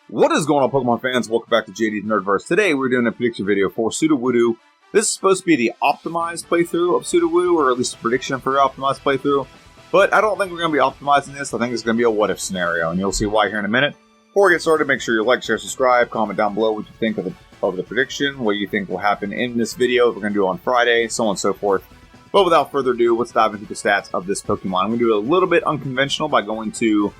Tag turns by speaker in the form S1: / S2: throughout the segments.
S1: What is going on, Pokemon fans? Welcome back to JDs Nerdverse. Today we're doing a prediction video for Sudowoodo. This is supposed to be the optimized playthrough of Sudowoodo, or at least a prediction for your optimized playthrough. But I don't think we're going to be optimizing this. I think it's going to be a what-if scenario, and you'll see why here in a minute. Before we get started, make sure you like, share, subscribe, comment down below what you think of the prediction, what you think will happen in this video that we're going to do on Friday, so on and so forth. But without further ado, let's dive into the stats of this Pokemon. I'm going to do it a little bit unconventional by going to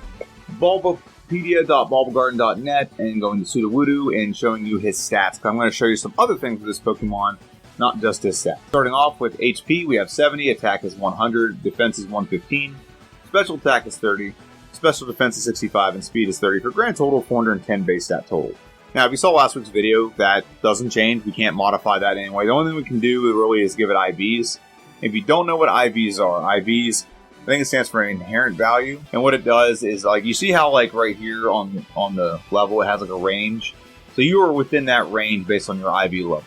S1: bulbapedia.bulbagarden.net and going to Sudowoodo and showing you his stats. I'm going to show you some other things with this Pokemon, not just his stats. Starting off with HP, we have 70, attack is 100, defense is 115, special attack is 30, special defense is 65, and speed is 30, for a grand total of 410 base stat total. Now, if you saw last week's video, that doesn't change. We can't modify that anyway. The only thing we can do really is give it IVs. If you don't know what IVs are, IVs, I think it stands for inherent value. And what it does is, like, you see how, like, right here on the level, it has, like, a range? So you are within that range based on your IV level.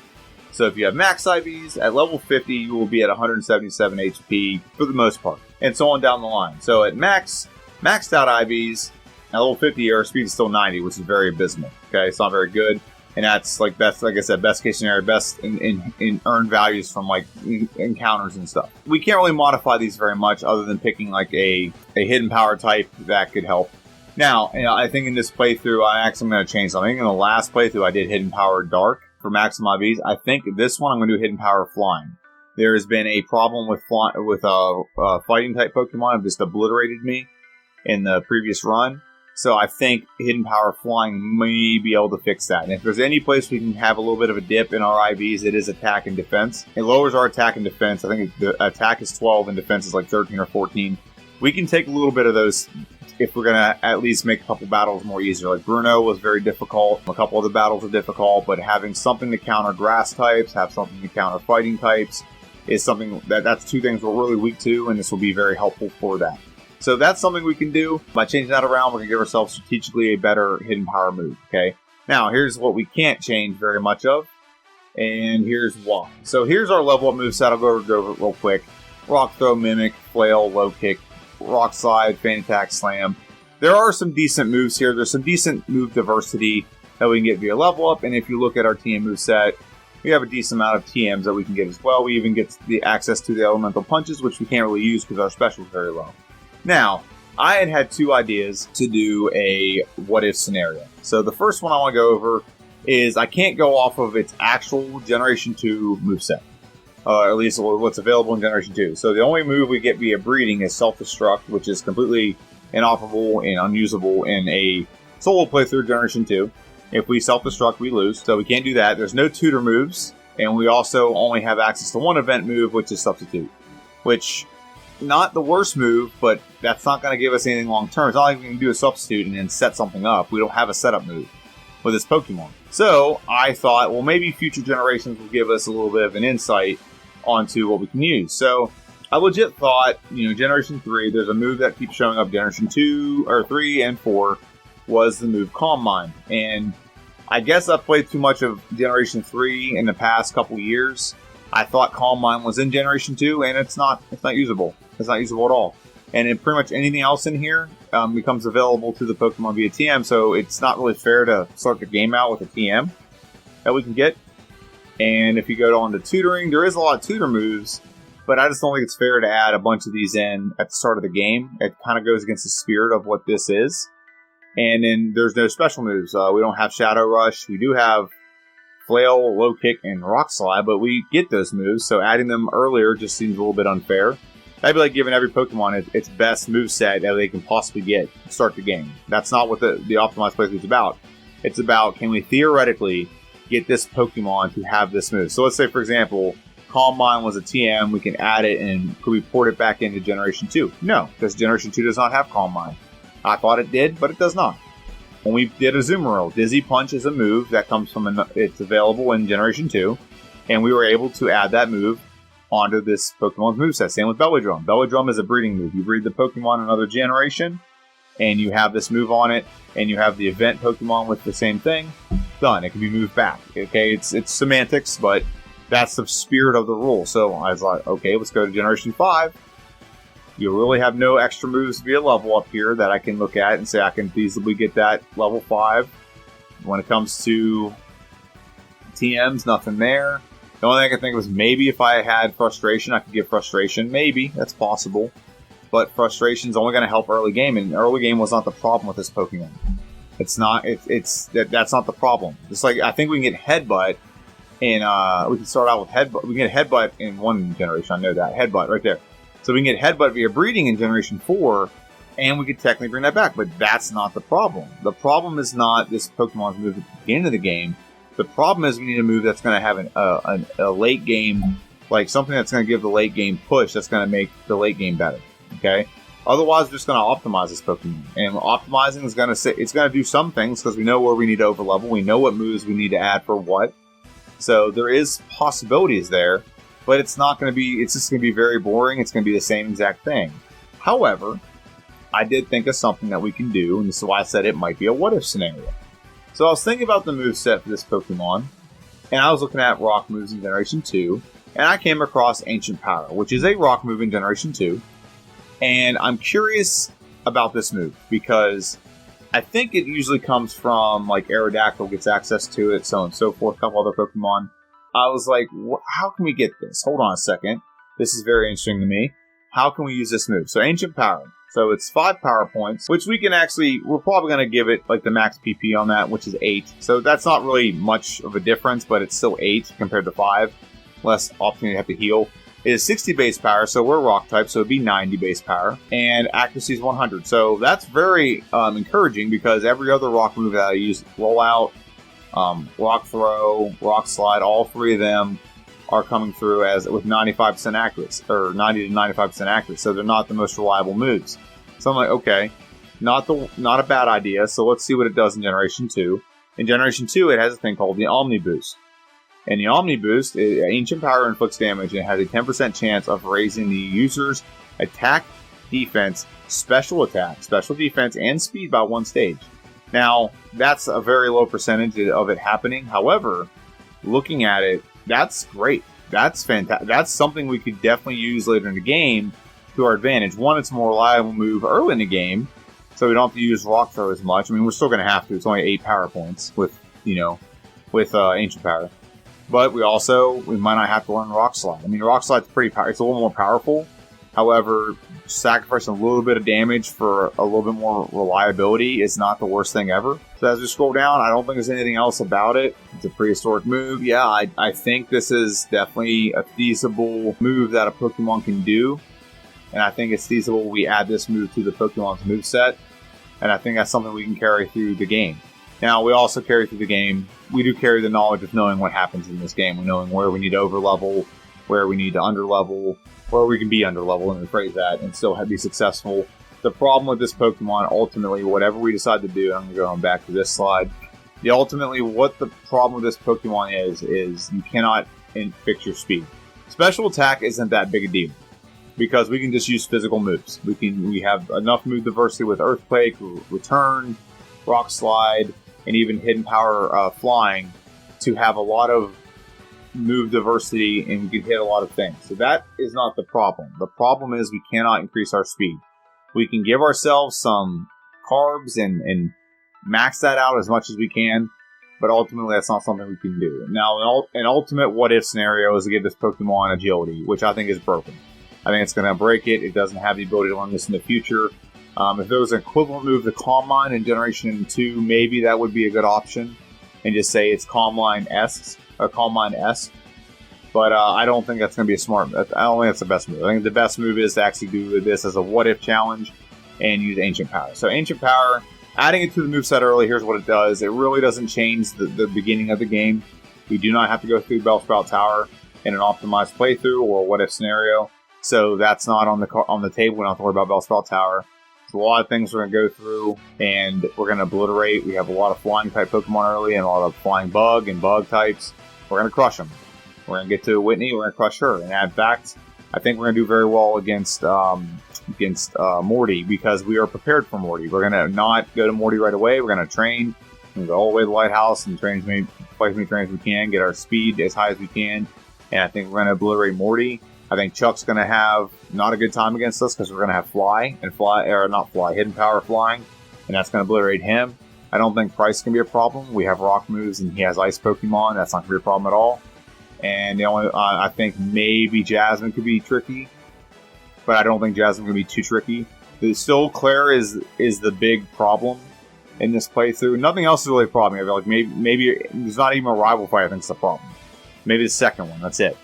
S1: So if you have max IVs, at level 50, you will be at 177 HP for the most part. And so on down the line. So at maxed out IVs, at level 50, your speed is still 90, which is very abysmal. Okay, it's not very good. And that's, like, best, like I said, best case scenario, best in earned values from, like, encounters and stuff. We can't really modify these very much other than picking, like, a hidden power type that could help. Now, you know, I think in this playthrough, I'm going to change something. In the last playthrough, I did hidden power dark for maximum IVs. I think this one, I'm going to do hidden power flying. There has been a problem with fighting type Pokemon. It just obliterated me in the previous run. So I think hidden power flying may be able to fix that. And if there's any place we can have a little bit of a dip in our IVs, it is attack and defense. It lowers our attack and defense. I think the attack is 12 and defense is like 13 or 14. We can take a little bit of those if we're going to at least make a couple battles more easier. Like Bruno was very difficult. A couple of the battles are difficult, but having something to counter grass types, have something to counter fighting types, is something that's two things we're really weak to, and this will be very helpful for that. So that's something we can do. By changing that around, we're going to give ourselves strategically a better hidden power move, okay? Now, here's what we can't change very much of, and here's why. So here's our level up moveset. I'll go over it real quick. Rock Throw, Mimic, Flail, Low Kick, Rock Slide, Feint Attack, Slam. There are some decent moves here. There's some decent move diversity that we can get via level up, and if you look at our TM moveset, we have a decent amount of TMs that we can get as well. We even get the access to the Elemental Punches, which we can't really use because our special is very low. Now, I had two ideas to do a what-if scenario. So the first one I want to go over is I can't go off of its actual Generation 2 moveset. At least what's available in Generation 2. So the only move we get via breeding is Self-Destruct, which is completely inoperable and unusable in a solo playthrough Generation 2. If we Self-Destruct, we lose. So we can't do that. There's no tutor moves. And we also only have access to one event move, which is Substitute. Which, not the worst move, but that's not going to give us anything long term. It's not like we can do a substitute and then set something up. We don't have a setup move with this Pokemon. So I thought, well, maybe future generations will give us a little bit of an insight onto what we can use. So I legit thought, you know, Generation 3, there's a move that keeps showing up. Generation 2, or 3, and 4 was the move Calm Mind. And I guess I've played too much of Generation 3 in the past couple years. I thought Calm Mind was in Generation 2, and it's not usable. It's not usable at all. And then pretty much anything else in here becomes available to the Pokemon via TM, so it's not really fair to start the game out with a TM that we can get. And if you go on to tutoring, there is a lot of tutor moves, but I just don't think it's fair to add a bunch of these in at the start of the game. It kind of goes against the spirit of what this is. And then there's no special moves. We don't have Shadow Rush. We do have Flail, Low Kick, and Rock Slide, but we get those moves, so adding them earlier just seems a little bit unfair. That'd be like giving every Pokemon its best moveset that they can possibly get to start the game. That's not what the optimized playthrough is about. It's about, can we theoretically get this Pokemon to have this move? So let's say, for example, Calm Mind was a TM, we can add it, and could we port it back into Generation 2? No, because Generation 2 does not have Calm Mind. I thought it did, but it does not. When we did Azumarill, Dizzy Punch is a move that comes from, it's available in Generation 2, and we were able to add that move onto this Pokemon's moveset. Same with Belly Drum. Belly Drum is a breeding move. You breed the Pokemon another generation, and you have this move on it, and you have the event Pokemon with the same thing. Done. It can be moved back. Okay, it's semantics, but that's the spirit of the rule. So I was like, okay, let's go to Generation 5. You really have no extra moves via level up here that I can look at and say I can feasibly get that level 5. When it comes to TMs, nothing there. The only thing I can think of is maybe if I had Frustration, I could get Frustration. Maybe, that's possible. But Frustration is only going to help early game, and early game was not the problem with this Pokemon. It's not. That's not the problem. It's like I think we can get Headbutt, and we can start out with Headbutt. We can get Headbutt in one generation. I know that Headbutt right there. So we can get Headbutt via breeding in Generation 4, and we could technically bring that back. But that's not the problem. The problem is not this Pokemon's move at the beginning of the game. The problem is we need a move that's going to have a late game, like something that's going to give the late game push. That's going to make the late game better. Okay. Otherwise, we're just going to optimize this Pokemon. And optimizing is going to it's going to do some things because we know where we need to overlevel. We know what moves we need to add for what. So there is possibilities there, but it's not going to be. It's just going to be very boring. It's going to be the same exact thing. However, I did think of something that we can do, and this is why I said it might be a what-if scenario. So I was thinking about the moveset for this Pokemon, and I was looking at rock moves in Generation 2, and I came across Ancient Power, which is a rock move in Generation 2. And I'm curious about this move because I think it usually comes from like Aerodactyl gets access to it, so on and so forth, a couple other Pokemon. I was like, how can we get this? Hold on a second. This is very interesting to me. How can we use this move? So Ancient Power. So it's 5 power points, which we can actually, we're probably going to give it like the max PP on that, which is 8. So that's not really much of a difference, but it's still 8 compared to 5. Less opportunity to have to heal. It is 60 base power, so we're rock type, so it'd be 90 base power, and accuracy is 100. So that's very encouraging because every other rock move that I use, Rollout, Rock Throw, Rock Slide, all 3 of them are coming through as with 95% accuracy, or 90 to 95% accuracy. So they're not the most reliable moves. So I'm like, okay, not a bad idea. So let's see what it does in Generation 2. In Generation 2, it has a thing called the Omni Boost. And the Omni Boost, Ancient Power inflicts damage and it has a 10% chance of raising the user's attack, defense, special defense, and speed by 1 stage. Now, that's a very low percentage of it happening. However, looking at it, that's great. That's fantastic. That's something we could definitely use later in the game to our advantage. One, it's a more reliable move early in the game, so we don't have to use Rock Throw as much. I mean, we're still going to have to. It's only 8 power points with Ancient Power. But we might not have to learn Rock Slide. I mean, Rock Slide's pretty powerful. It's a little more powerful. However, sacrificing a little bit of damage for a little bit more reliability is not the worst thing ever. So as we scroll down, I don't think there's anything else about it. It's a prehistoric move. Yeah, I think this is definitely a feasible move that a Pokemon can do. And I think it's feasible we add this move to the Pokemon's moveset. And I think that's something we can carry through the game. Now, we also carry through the game. We do carry the knowledge of knowing what happens in this game. Knowing where we need to overlevel, where we need to underlevel, where we can be underlevel, and rephrase that, and still be successful. The problem with this Pokemon, ultimately, whatever we decide to do, I'm going to go on back to this slide. Ultimately, what the problem with this Pokemon is you cannot fix your speed. Special attack isn't that big a deal because we can just use physical moves. We have enough move diversity with Earthquake, Return, Rock Slide, and even Hidden Power Flying to have a lot of move diversity and we can hit a lot of things. So that is not the problem. The problem is we cannot increase our speed. We can give ourselves some carbs and max that out as much as we can, but ultimately that's not something we can do. Now, an ultimate what-if scenario is to give this Pokemon agility, which I think is broken. I think it's going to break it. It doesn't have the ability to learn this in the future. If there was an equivalent move to Calm Mind in Generation 2, maybe that would be a good option. And just say it's Calm Mind-esque. But I don't think that's going to be a smart... I don't think that's the best move. I think the best move is to actually do this as a what-if challenge and use Ancient Power. So Ancient Power, adding it to the moveset early, here's what it does. It really doesn't change the beginning of the game. We do not have to go through Bellsprout Tower in an optimized playthrough or a what-if scenario. So that's not on the table. We don't have to worry about Bellsprout Tower. There's a lot of things we're going to go through, and we're going to obliterate. We have a lot of flying-type Pokemon early and a lot of flying bug and bug types. We're going to crush them. We're going to get to Whitney. We're going to crush her. And in fact, I think we're going to do very well against Morty because we are prepared for Morty. We're going to not go to Morty right away. We're going to train. We're going to go all the way to the lighthouse and train as many trains as we can, get our speed as high as we can. And I think we're going to obliterate Morty. I think Chuck's going to have not a good time against us because we're going to have Hidden Power flying, and that's going to obliterate him. I don't think Price can be a problem. We have rock moves and he has ice Pokemon. That's not going to be a problem at all. And I think maybe Jasmine could be tricky, but I don't think Jasmine can be too tricky. Still, Claire is the big problem in this playthrough. Nothing else is really a problem. I feel like maybe there's not even a rival fight I think is a problem. Maybe the second one, that's it.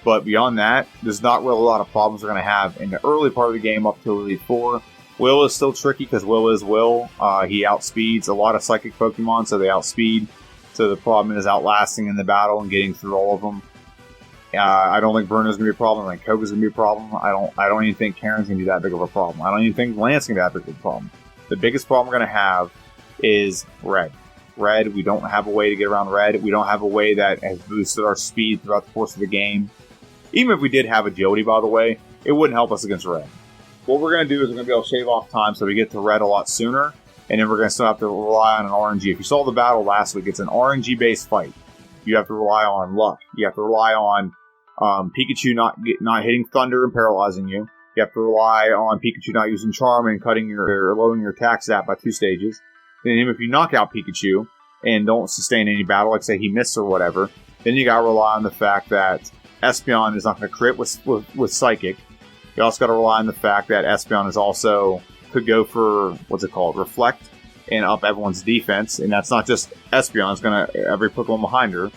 S1: But beyond that, there's not really a lot of problems we're going to have in the early part of the game up to Elite Four. Will is still tricky because Will is Will. He outspeeds a lot of Psychic Pokemon, so they outspeed. So the problem is outlasting in the battle and getting through all of them. I don't think Bruno's going to be a problem. I think Koga's going to be a problem. I don't even think Karen's going to be that big of a problem. I don't even think Lance going to be that big of a problem. The biggest problem we're going to have is Red. Red, we don't have a way to get around Red. We don't have a way that has boosted our speed throughout the course of the game. Even if we did have Agility, by the way, it wouldn't help us against Red. What we're going to do is we're going to be able to shave off time so we get to Red a lot sooner, and then we're going to still have to rely on an RNG. If you saw the battle last week, it's an RNG-based fight. You have to rely on luck. You have to rely on Pikachu not hitting Thunder and paralyzing you. You have to rely on Pikachu not using Charm and lowering your attack stat by 2 stages. And even if you knock out Pikachu and don't sustain any battle, like say he missed or whatever, then you got to rely on the fact that Espeon is not going to crit with Psychic. You also got to rely on the fact that Espeon is also could go for Reflect and up everyone's defense, and that's not just Espeon. It's going to every Pokemon behind her.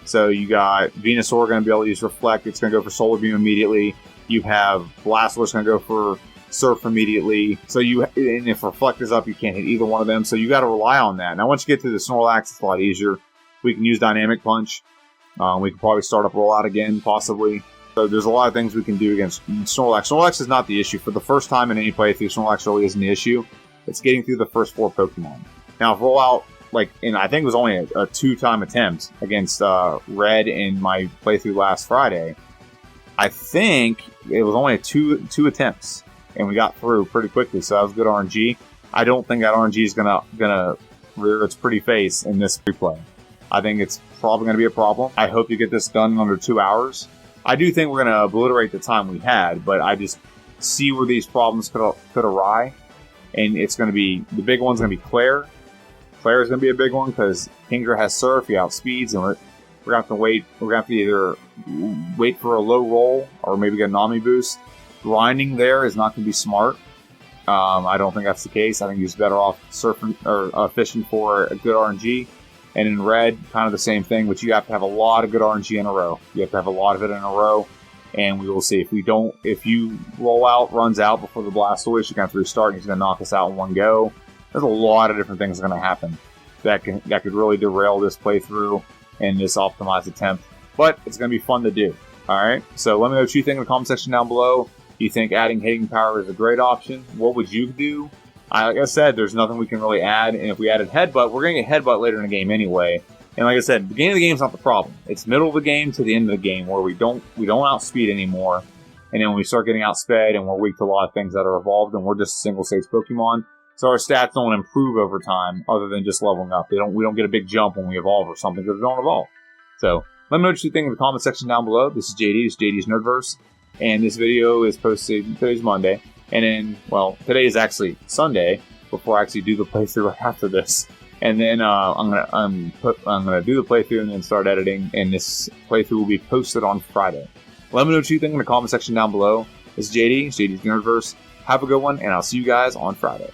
S1: So you got Venusaur going to be able to use Reflect. It's going to go for Solar Beam immediately. You have Blastoise going to go for Surf immediately. And if Reflect is up, you can't hit either one of them. So you got to rely on that. Now once you get to the Snorlax, it's a lot easier. We can use Dynamic Punch. We could probably start up Rollout again, possibly. So there's a lot of things we can do against Snorlax. Snorlax is not the issue. For the first time in any playthrough, Snorlax really isn't the issue. It's getting through the first 4 Pokemon. Now, if Rollout, I think it was only a 2-time attempt against Red in my playthrough last Friday. I think it was only two attempts, and we got through pretty quickly, so that was good RNG. I don't think that RNG is gonna rear its pretty face in this replay. I think it's probably going to be a problem. I hope you get this done in under 2 hours. I do think we're going to obliterate the time we had, but I just see where these problems could awry. And it's going to be, the big one's going to be Claire. Claire is going to be a big one because Kingdra has Surf, he outspeeds, and we're going to have to wait. We're going to have to either wait for a low roll or maybe get a Nami boost. Grinding there is not going to be smart. I don't think that's the case. I think he's better off surfing or fishing for a good RNG. And in Red, kind of the same thing, but you have to have a lot of good RNG in a row. You have to have a lot of it in a row, and we will see. If you roll out, runs out before the Blastoise, you're going to have to restart, and he's going to knock us out in one go. There's a lot of different things that are going to happen that could really derail this playthrough and this optimized attempt. But it's going to be fun to do. All right? So let me know what you think in the comment section down below. Do you think adding Hitting Power is a great option? What would you do? Like I said, there's nothing we can really add, and if we added Headbutt, we're going to get Headbutt later in the game anyway. And like I said, the beginning of the game is not the problem. It's middle of the game to the end of the game where we don't outspeed anymore. And then when we start getting outsped, and we're weak to a lot of things that are evolved, and we're just single-stage Pokemon, so our stats don't improve over time other than just leveling up. We don't get a big jump when we evolve or something because we don't evolve. So let me know what you think in the comment section down below. This is JD, this is JD's Nerdverse, and this video is posted, today's Monday. And then, today is actually Sunday before I actually do the playthrough after this. And then I'm gonna do the playthrough and then start editing. And this playthrough will be posted on Friday. Let me know what you think in the comment section down below. This is JD, JD's Nerdverse. Have a good one, and I'll see you guys on Friday.